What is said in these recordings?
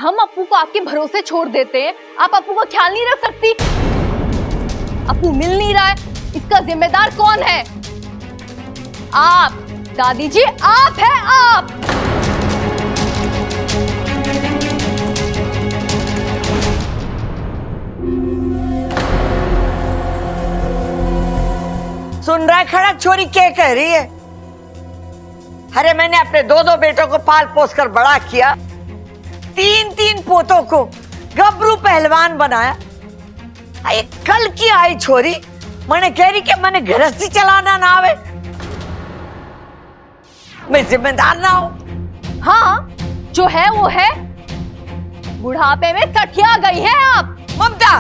हम अप्पू को आपके भरोसे छोड़ देते हैं, आप अप्पू का ख्याल नहीं रख सकती? अप्पू मिल नहीं रहा है, इसका जिम्मेदार कौन है? आप दादी जी, आप है आप। सुन रहा है खड़क छोरी क्या कह रही है? अरे मैंने अपने दो दो बेटों को पाल पोस कर बड़ा किया, तीन तीन पोतों को गबरू पहलवान बनाया। अरे कल की आई छोरी मैंने कह रही कि मैंने गृहस्थी चलाना ना आवे, मैं जिम्मेदार ना हूं। हाँ, जो है वो है। बुढ़ापे में सठिया गई है आप। ममता,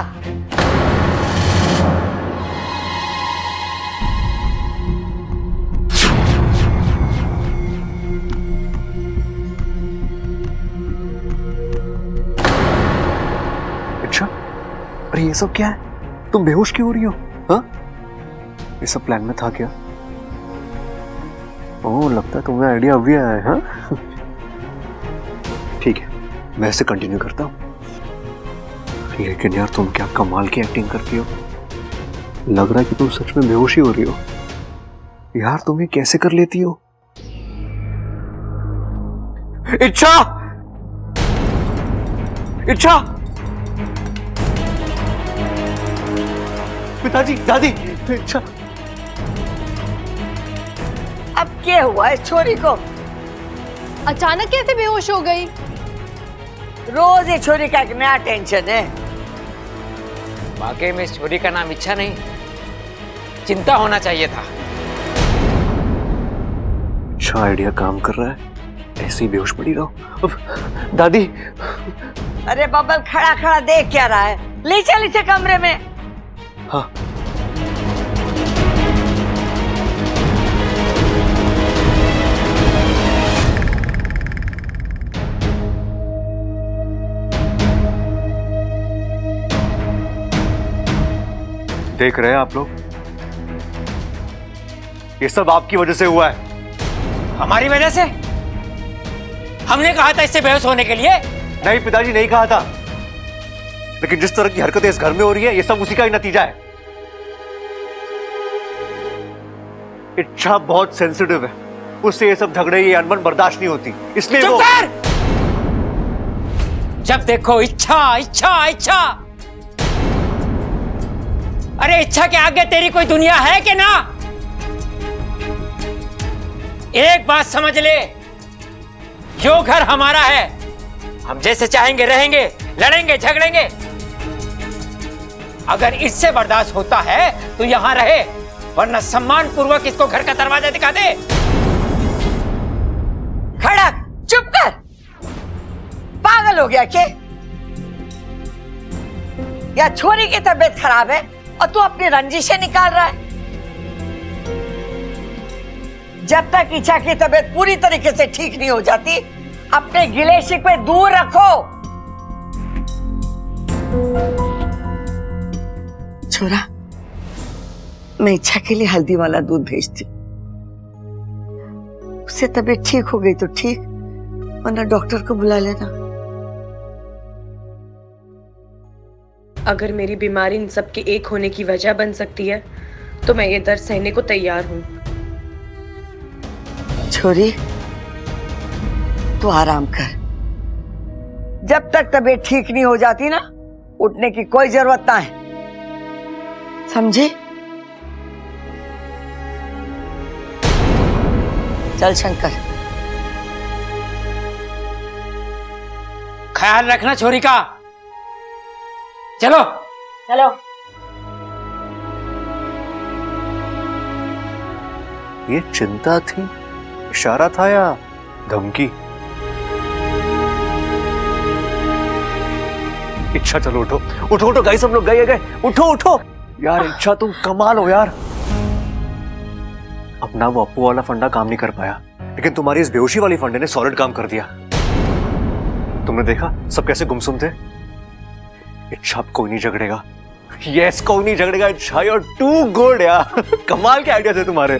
अच्छा, अरे ये सब क्या है? तुम बेहोश क्यों हो रही हो? हाँ, ये सब प्लान में था क्या? ओह, लगता है तुम्हें आइडिया अभी आया है। हाँ, ठीक है, मैं ऐसे कंटिन्यू करता हूँ। लेकिन यार तुम क्या कमाल की एक्टिंग करती हो। लग रहा है कि तुम सच में बेहोशी हो रही हो। यार तुम ये कैसे कर लेती हो? इच्छा, इच्छा, पिताजी, दादी, इच्छा। अब क्या हुआ इस छोरी को? अचानक कैसे बेहोश हो गई? रोज ये छोरी का एक नया टेंशन है। वाकई में इस छोरी का नाम इच्छा नहीं, चिंता होना चाहिए था। अच्छा आइडिया काम कर रहा है, ऐसे ही बेहोश पड़ी रहो। अब, दादी। अरे बबल खड़ा खड़ा देख क्या रहा है? ले चल इसे कमरे में। हाँ, देख रहे हैं आप लोग, ये सब आपकी वजह से हुआ है। हमारी वजह से? हमने कहा था इससे बेहोश होने के लिए? नहीं पिताजी, नहीं कहा था, लेकिन जिस तरह की हरकतें इस घर में हो रही है, ये सब उसी का ही नतीजा है। इच्छा बहुत सेंसिटिव है, उससे ये सब झगड़े, ये अनबन बर्दाश्त नहीं होती, इसलिए चुप वो... कर! जब देखो इच्छा इच्छा इच्छा। अरे इच्छा के आगे तेरी कोई दुनिया है कि ना? एक बात समझ ले, जो घर हमारा है, हम जैसे चाहेंगे रहेंगे, लड़ेंगे झगड़ेंगे। अगर इससे बर्दाश्त होता है तो यहां रहे, वरना सम्मान पूर्वक इसको घर का दरवाजा दिखा दे। खड़क, चुप कर। पागल हो गया क्या? या छोरी की तबीयत खराब है और तू अपनी रंजिशें निकाल रहा है? जब तक इच्छा की तबीयत पूरी तरीके से ठीक नहीं हो जाती, अपने गिले शिकवे दूर रखो। छोरा, मैं इच्छा के लिए हल्दी वाला दूध भेजती। उससे तबीयत ठीक हो गई तो ठीक, वरना डॉक्टर को बुला लेना। अगर मेरी बीमारी इन सब के एक होने की वजह बन सकती है तो मैं ये दर्द सहने को तैयार हूँ। छोरी, तू आराम कर। जब तक तबीयत ठीक नहीं हो जाती ना, उठने की कोई जरूरत ना है, समझी? चल शंकर। ख्याल रखना छोरी का। चलो चलो। ये चिंता थी, इशारा था या धमकी? इच्छा चलो उठो, उठो उठो गाइस, सब लोग गए, उठो उठो। यार इच्छा तुम कमाल हो यार। अपना वो अप्पू वाला फंडा काम नहीं कर पाया, लेकिन तुम्हारी इस बेहोशी वाली फंडे ने सॉलिड काम कर दिया। तुमने देखा सब कैसे गुमसुम थे। इच्छा अब कोई नहीं झगड़ेगा। यस, कोई नहीं झगड़ेगा। इच्छा यू आर टू गुड यार। कमाल के आइडिया थे तुम्हारे।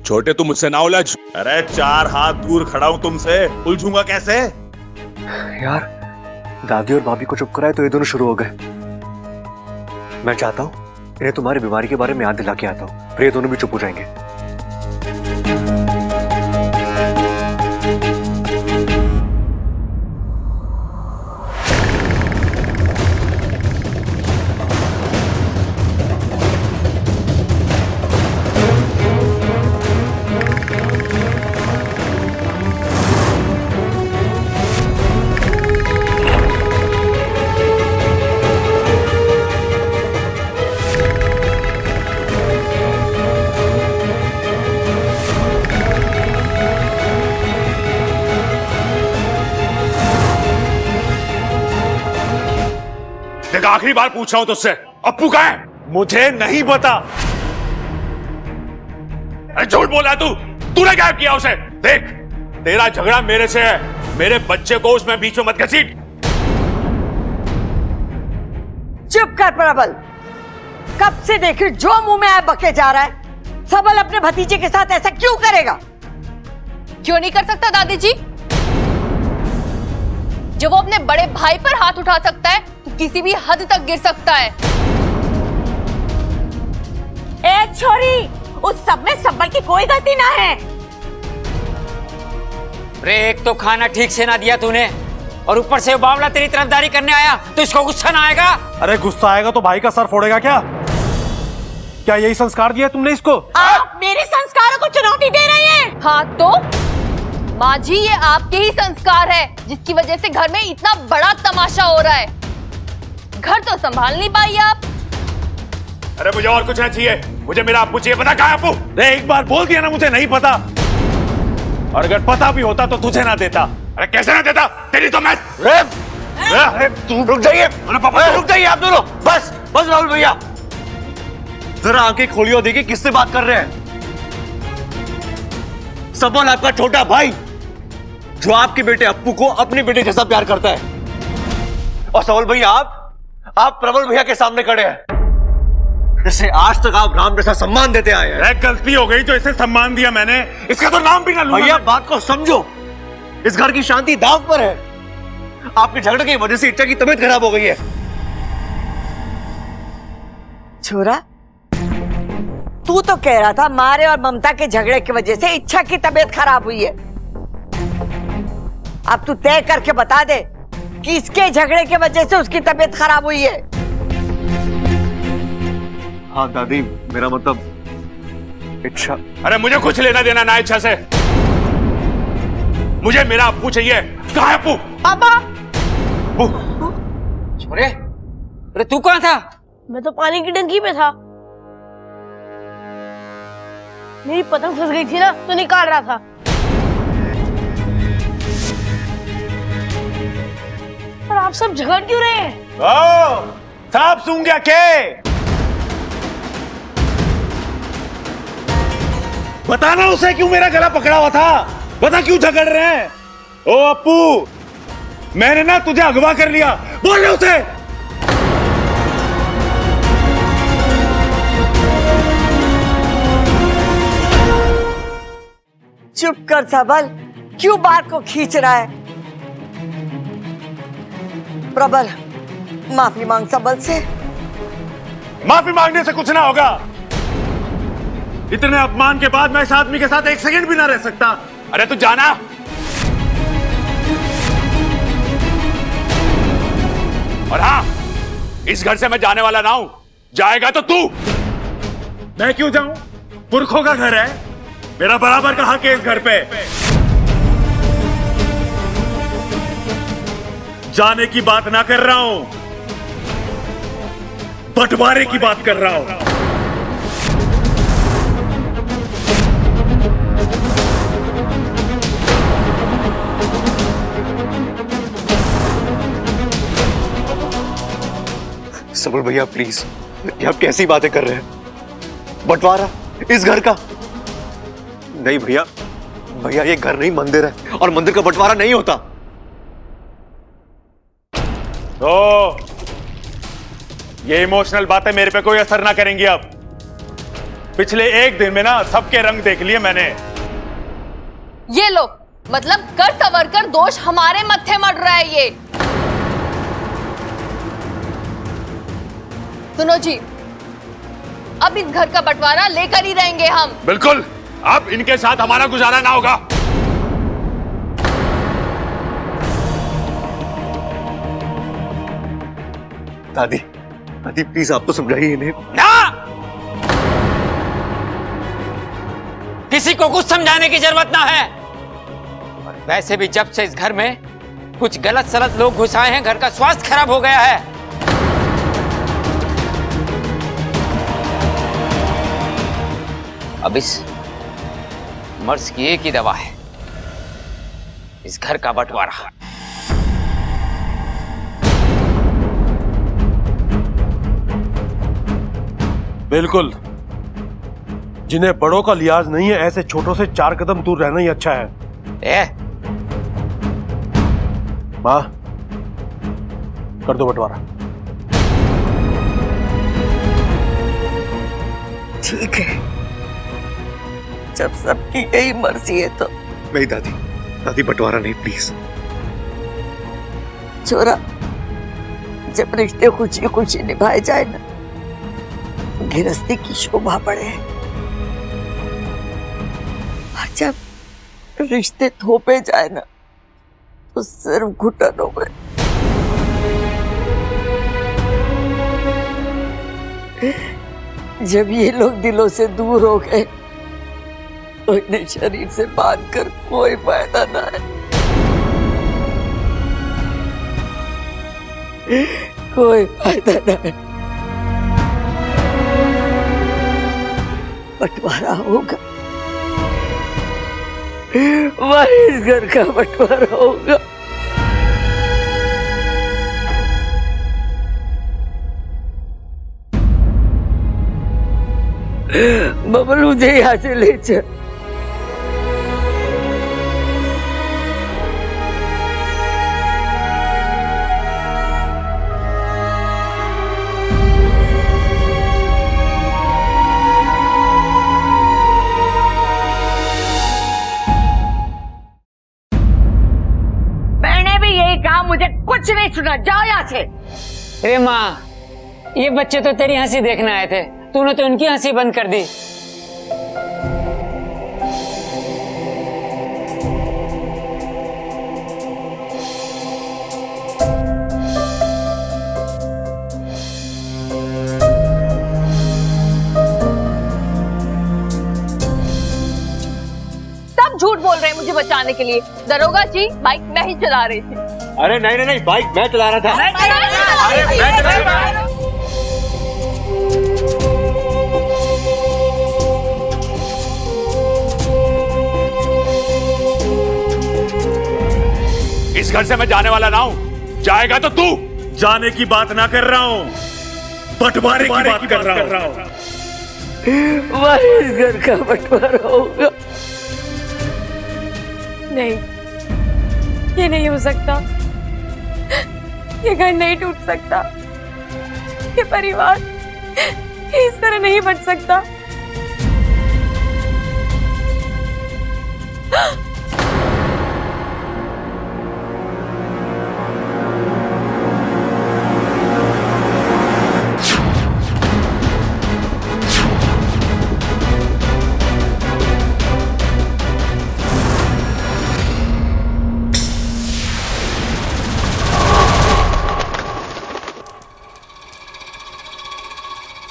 छोटे तुम मुझसे ना उलझ। अरे 4 हाथ दूर खड़ा हूं तुमसे, उलझूंगा कैसे? यार दादी और भाभी को चुप कराए तो ये दोनों शुरू हो गए। मैं चाहता हूं इन्हें तुम्हारी बीमारी के बारे में याद दिला के आता हूं, फिर ये दोनों भी चुप हो जाएंगे। देख आखिरी बार पूछ रहा हूं तुझसे, अप्पू कहाँ है? मुझे नहीं पता। अरे झूठ बोला तूने गायब किया उसे। देख तेरा झगड़ा मेरे से है, मेरे बच्चे को उसमें बीच में मत घसीट। चुप कर प्रबल, कब से देख रही जो मुंह में आए बके जा रहा है। सबल अपने भतीजे के साथ ऐसा क्यों करेगा? क्यों नहीं कर सकता दादी जी? जब वो अपने बड़े भाई पर हाथ उठा सकता है तो किसी भी हद तक गिर सकता है। ए छोरी, उस सब में सबल की कोई गलती ना है। रे एक तो खाना ठीक से ना दिया तूने, और ऊपर से वो बावला तेरी तरफदारी करने आया, तो इसको गुस्सा ना आएगा? अरे गुस्सा आएगा तो भाई का सर फोड़ेगा क्या? क्या यही संस्कार दिया तुमने इसको? आप मेरे संस्कारों को चुनौती दे रही हैं। हाँ तो माँ जी, ये आपके ही संस्कार है जिसकी वजह से घर में इतना बड़ा तमाशा हो रहा है। घर तो संभाल नहीं पाई आप। अरे मुझे और कुछ नहीं चाहिए, मुझे मेरा अप्पू चाहिए। पता कहाँ है अप्पू? अरे एक बार बोल दिया ना मुझे नहीं पता, और अगर पता भी होता तो तुझे ना देता। अरे कैसे ना देता? तेरी तो मैं तुम रुक जाइए। अरे पापा रुक जाइए आप दोनों, बस बस राहुल भैया, जरा आंखें खोलिए और देखिए किससे बात कर रहे हैं। सबल आपका छोटा भाई जो आपके बेटे अप्पू को अपने बेटे जैसा प्यार करता है, और सबल भैया आप प्रबल भैया के सामने खड़े हैं जिसे आज तक आप राम जैसा सम्मान देते आए हैं। गलती हो गई तो इसे सम्मान दिया मैंने, इसका तो नाम भी ना लूंगा। भैया बात को समझो, इस घर की शांति दांव पर है। आपके झगड़े की वजह से इच्छा की तबीयत खराब हो गई है। छोरा, तू तो कह रहा था मारे और ममता के झगड़े की वजह से इच्छा की तबीयत खराब हुई है। अब तू तय करके बता दे कि इसके झगड़े की वजह से उसकी तबीयत खराब हुई है। हाँ दादी, मेरा मतलब इच्छा। अरे मुझे कुछ लेना देना ना इच्छा से, मुझे मेरा अप्पू चाहिए। कहाँ है अप्पू? पापा, छोरे, अरे तू कहाँ था? मैं तो पानी की टंकी पे था। मेरी पतंग फंस गई थी ना, तो निकाल रहा था। पर आप सब झगड़ क्यों रहे हैं? सांप सूंघ गया के? बताना उसे क्यों मेरा गला पकड़ा हुआ था, बता क्यों झगड़ रहे हैं? ओ अप्पू, मैंने ना तुझे अगवा कर लिया, बोल उसे। चुप कर सबल, क्यों बात को खींच रहा है? प्रबल, माफी मांग सबल से। माफी मांगने से कुछ ना होगा। इतने अपमान के बाद मैं इस आदमी के साथ एक सेकंड भी ना रह सकता। अरे तू जाना। और हाँ, इस घर से मैं जाने वाला ना हूं, जाएगा तो तू। मैं क्यों जाऊं? पुरखों का घर है, मेरा बराबर का हक है इस घर पे। जाने की बात ना कर रहा हूं, बंटवारे की बात कर रहा हूं। सबल भैया प्लीज, ये आप कैसी बातें कर रहे हैं? बंटवारा इस घर का? नहीं भैया, भैया ये घर नहीं मंदिर है, और मंदिर का बंटवारा नहीं होता। तो ये इमोशनल बातें मेरे पे कोई असर ना करेंगी अब। पिछले एक दिन में ना सबके रंग देख लिए मैंने। ये लो, मतलब कर सवर कर दोष हमारे मत्थे मड़ रहा है ये। सुनो जी, अब इस घर का बंटवारा लेकर ही रहेंगे हम। बिल्कुल, अब इनके साथ हमारा गुजारा ना होगा। दादी, दादी प्लीज आप तो समझाइए इन्हें। ना, किसी को कुछ समझाने की जरूरत ना है। और वैसे भी जब से इस घर में कुछ गलत सलत लोग घुस आए हैं, घर का स्वास्थ्य खराब हो गया है। अब इस मर्ज की एक ही दवा है, इस घर का बंटवारा। बिल्कुल, जिन्हें बड़ों का लिहाज नहीं है, ऐसे छोटों से 4 कदम दूर रहना ही अच्छा है। माँ, कर दो बंटवारा। ठीक है, जब सबकी यही मर्जी है तो। नहीं दादी, दादी बंटवारा नहीं प्लीज। छोरा, जब रिश्ते खुशी खुशी निभाए जाए ना, गृहस्थी की शोभा बढ़े। और जब रिश्ते थोपे जाए ना, तो सिर्फ घुटनों में। जब ये लोग दिलों से दूर हो गए, तो इन्हें शरीर से बांध कर कोई फायदा ना है, कोई फायदा ना है। बंटवारा होगा, वही इस घर का बंटवारा होगा। बबलू, मुझे यहाँ से ले चल। मैंने भी यही कहा, मुझे कुछ नहीं सुना। जाओ यहाँ से। अरे माँ, ये बच्चे तो तेरी हंसी देखने आए थे, तूने तो इनकी हंसी बंद कर दी। सब झूठ बोल रहे हैं मुझे बचाने के लिए। दरोगा जी, बाइक मैं ही चला रही थी। अरे नहीं नहीं नहीं, बाइक मैं चला रहा था। अरे मैं चला रहा था। इस घर से मैं जाने वाला ना हूं। जाएगा तो तू। जाने की बात ना कर रहा हूं, बंटवारे की बात कर रहा हूं। वही इस घर का बंटवारा होगा। नहीं, ये नहीं हो सकता। ये घर नहीं टूट सकता। ये परिवार इस तरह नहीं बच सकता।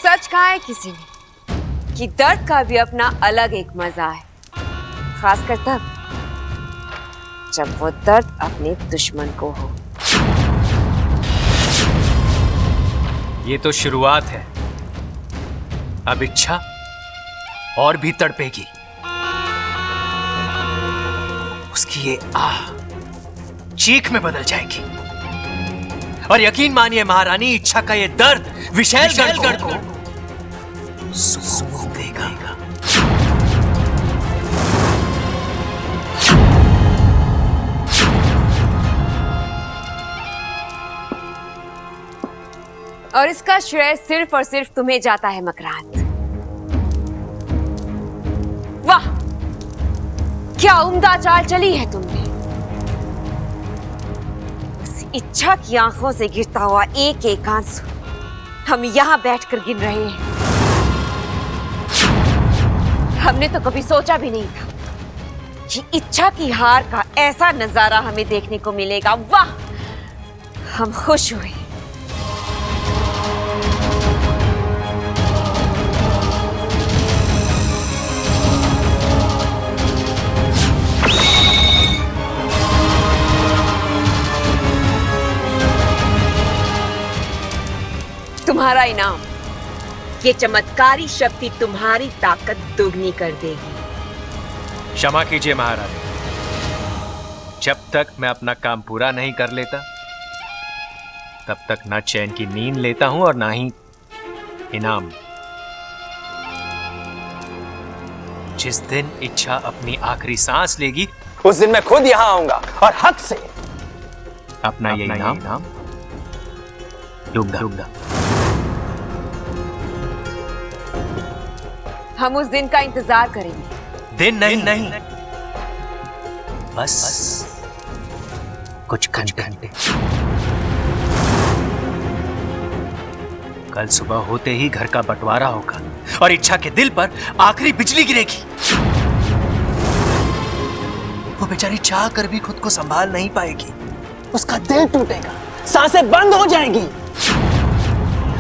सच कहा है किसी ने कि दर्द का भी अपना अलग एक मजा है, खासकर तब जब वो दर्द अपने दुश्मन को हो। ये तो शुरुआत है, अब इच्छा और भी तड़पेगी। उसकी ये आह चीख में बदल जाएगी। और यकीन मानिए महारानी, इच्छा का ये दर्द विशैलगढ़ को सूंघ देगा। और इसका श्रेय सिर्फ और सिर्फ तुम्हें जाता है मकरान। वाह, क्या उम्दा चाल चली है तुमने। उस इच्छा की आंखों से गिरता हुआ एक एक आंसू हम यहाँ बैठकर गिन रहे हैं। हमने तो कभी सोचा भी नहीं था कि इच्छा की हार का ऐसा नजारा हमें देखने को मिलेगा। वाह, हम खुश हुए। तुम्हारा इनाम, ये चमत्कारी शक्ति तुम्हारी ताकत दोगुनी कर देगी। क्षमा कीजिए महारानी, जब तक मैं अपना काम पूरा नहीं कर लेता तब तक ना चैन की नींद लेता हूं और ना ही इनाम। जिस दिन इच्छा अपनी आखिरी सांस लेगी उस दिन मैं खुद यहां आऊंगा और हक से अपना ये इनाम लूंगा। हम उस दिन का इंतजार करेंगे। दिन नहीं, बस कुछ घंटे। कल सुबह होते ही घर का बंटवारा होगा और इच्छा के दिल पर आखिरी बिजली गिरेगी। वो बेचारी चाह कर भी खुद को संभाल नहीं पाएगी। उसका दिल टूटेगा, सांसें बंद हो जाएगी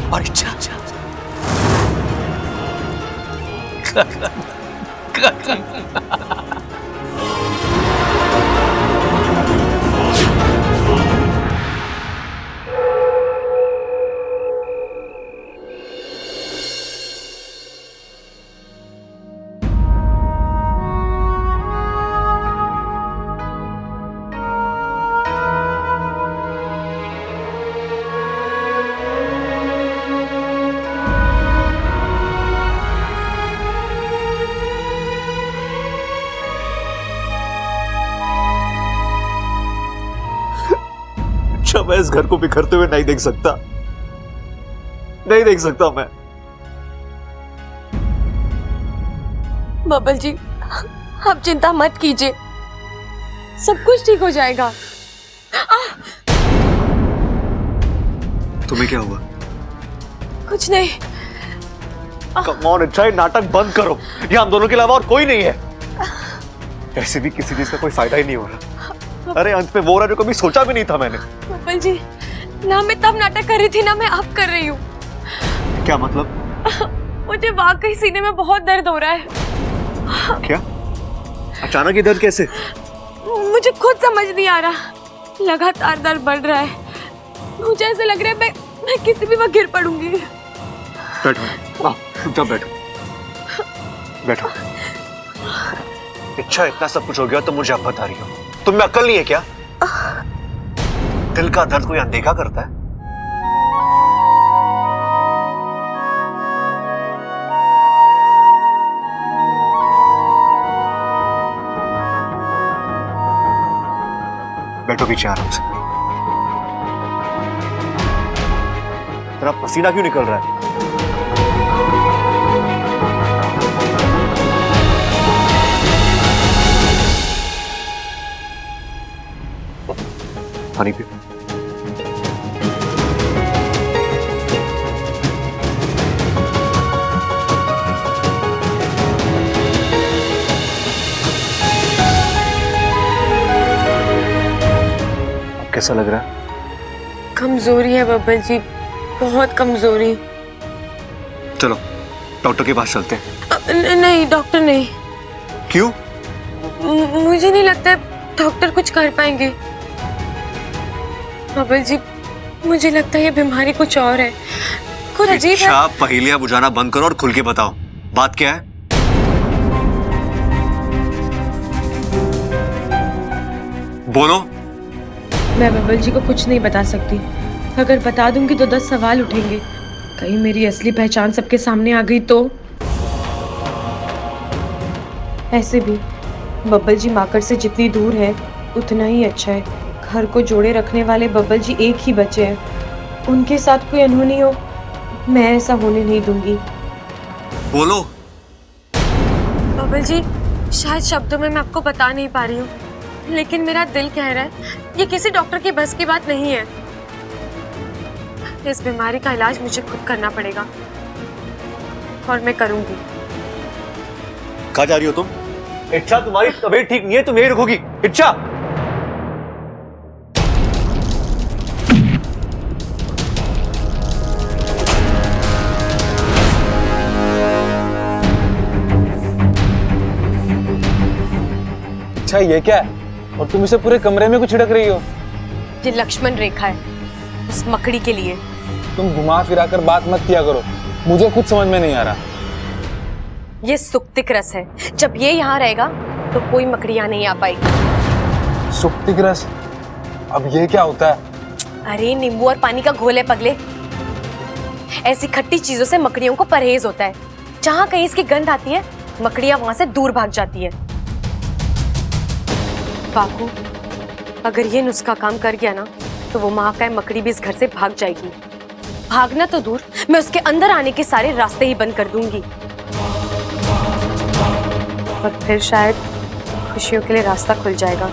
और इच्छा मैं इस घर को बिखरते हुए नहीं देख सकता मैं। बबल जी, आप चिंता मत कीजिए, सब कुछ ठीक हो जाएगा। तुम्हें क्या हुआ? कुछ नहीं। कम ऑन इच्छा, नाटक बंद करो। यहाँ हम दोनों के अलावा और कोई नहीं है। ऐसे भी किसी चीज का कोई फायदा ही नहीं हो रहा। अरे अंत में वो रहा जो कभी सोचा भी नहीं था मैंने। बबल जी, ना मैं तब नाटक कर रही थी ना मैं अब कर रही हूँ। क्या मतलब? मुझे वाकई सीने में बहुत दर्द हो रहा है। क्या? अचानक ये दर्द कैसे? मुझे खुद समझ नहीं आ रहा, लगातार दर्द बढ़ रहा है। मुझे ऐसे लग रहा है मैं किसी भी वक्त गिर पड़ूंगी। बैठो, चुपचाप बैठो। इच्छा, इतना सब कुछ हो गया तो मुझे अब बता रही हो, तुम्हें अक्ल नहीं है क्या? दिल का दर्द कोई अनदेखा करता है? बैठो पीछे आराम से। तेरा पसीना क्यों निकल रहा है? पानी पियो। अब कैसा लग रहा है? कमजोरी है बब्बल जी, बहुत कमजोरी। चलो डॉक्टर के पास चलते हैं। नहीं डॉक्टर नहीं। क्यों? मुझे नहीं लगता डॉक्टर कुछ कर पाएंगे। बबल जी, मुझे लगता है ये बीमारी कुछ और है, कुछ अजीब है। अच्छा, पहेलियां बुझाना बंद करो और खुल के बताओ, बात क्या है? बोलो। मैं बबल जी को कुछ नहीं बता सकती। अगर बता दूंगी तो 10 सवाल उठेंगे। कहीं मेरी असली पहचान सबके सामने आ गई तो? ऐसे भी बब्बल जी माकर से जितनी दूर है उतना ही अच्छा है। घर को जोड़े रखने वाले बब्बल जी एक ही बचे हैं। उनके साथ कोई अनहोनी हो, मैं ऐसा होने नहीं दूंगी। बोलो। बब्बल जी, शायद शब्दों में मैं आपको बता नहीं पा रही हूँ, लेकिन मेरा दिल कह रहा है ये किसी डॉक्टर की बस की बात नहीं है। इस बीमारी का इलाज मुझे खुद करना पड़ेगा और मैं करूंगी। कहाँ जा रही हो तुम? इच्छा, तुम्हारी तबीयत ठीक नहीं है, तुम यही रुकोगी? इच्छा, अच्छा ये क्या है? और तुम इसे पूरे कमरे में क्यों छिड़क रही हो? ये लक्ष्मण रेखा है उस मकड़ी के लिए। तुम घुमा फिरा कर बात मत किया करो, मुझे कुछ समझ में नहीं आ रहा। ये सुक्तिक रस है, जब ये यहाँ रहेगा तो कोई मकड़ी यहाँ नहीं आ पाएगी। सुक्तिक रस? अब ये क्या होता है? अरे नींबू और पानी का घोल है पगले। ऐसी खट्टी चीजों से मकड़ियों को परहेज होता है। जहाँ कहीं इसकी गंध आती है मकड़ियां वहां से दूर भाग जाती है। बाकू, अगर ये नुस्खा काम कर गया ना तो वो महाकाय मकड़ी भी इस घर से भाग जाएगी। भागना तो दूर, मैं उसके अंदर आने के सारे रास्ते ही बंद कर दूंगी और फिर शायद खुशियों के लिए रास्ता खुल जाएगा।